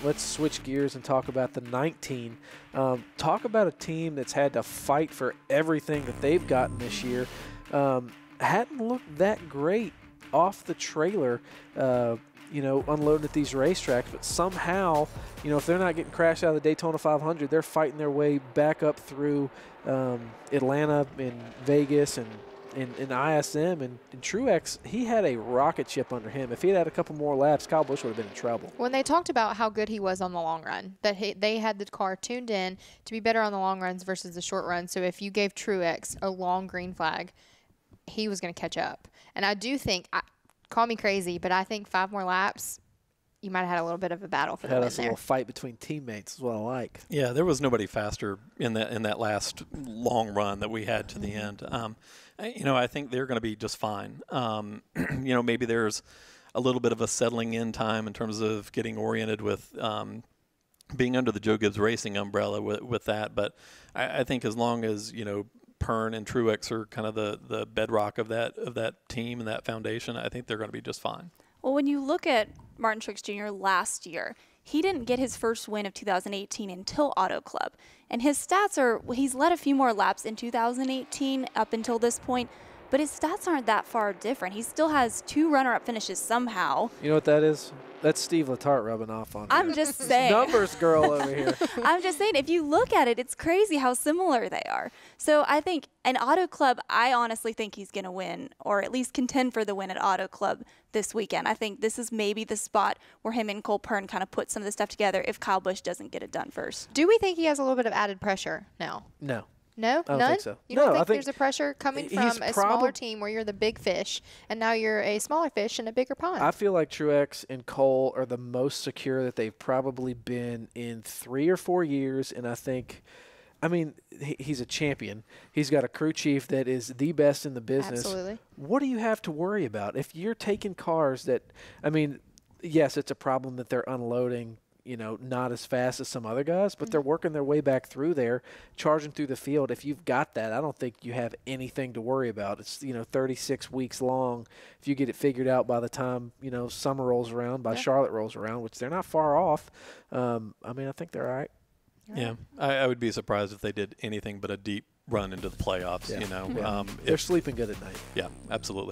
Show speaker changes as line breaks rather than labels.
let's switch gears and talk about the 19. Talk about a team that's had to fight for everything that they've gotten this year. Hadn't looked that great off the trailer, unloading at these racetracks, but somehow, if they're not getting crashed out of the Daytona 500, they're fighting their way back up through Atlanta and Vegas and ISM. And Truex, he had a rocket ship under him. If he had a couple more laps, Kyle Busch would have been in trouble.
When they talked about how good he was on the long run, that they had the car tuned in to be better on the long runs versus the short run. So if you gave Truex a long green flag, he was going to catch up. And I do think, call me crazy, but I think 5 more laps, you might have had a little bit of a battle for the win there.
Had a little fight between teammates is what I like.
Yeah, there was nobody faster in that last long run that we had to the end. I think they're going to be just fine. Maybe there's a little bit of a settling in time in terms of getting oriented with being under the Joe Gibbs Racing umbrella with that. But I think as long as, Pern and Truex are kind of the bedrock of that team and that foundation, I think they're going to be just fine.
Well, when you look at Martin Truex Jr. last year, he didn't get his first win of 2018 until Auto Club. And his stats are, he's led a few more laps in 2018 up until this point, but his stats aren't that far different. He still has 2 runner-up finishes somehow.
You know what that is? That's Steve Letarte rubbing off on me.
I'm just saying.
Numbers girl over here.
I'm just saying, if you look at it, it's crazy how similar they are. So I think an Auto Club, I honestly think he's going to win, or at least contend for the win at Auto Club this weekend. I think this is maybe the spot where him and Cole Pern kind of put some of the stuff together if Kyle Busch doesn't get it done first.
Do we think he has a little bit of added pressure now?
No.
No?
I don't
None?
think so.
You don't
No, I
think
think
there's a pressure coming from a smaller team where you're the big fish, and now you're a smaller fish in a bigger pond?
I feel like Truex and Cole are the most secure that they've probably been in 3 or 4 years, and I think he's a champion. He's got a crew chief that is the best in the business.
Absolutely.
What do you have to worry about? If you're taking cars that, yes, it's a problem that they're unloading, not as fast as some other guys, but they're working their way back through there, charging through the field. If you've got that, I don't think you have anything to worry about. It's, 36 weeks long. If you get it figured out by the time, summer rolls around, by Charlotte rolls around, which they're not far off, I think they're all right.
Yeah, I would be surprised if they did anything but a deep run into the playoffs.
They're sleeping good at night.
Yeah, absolutely.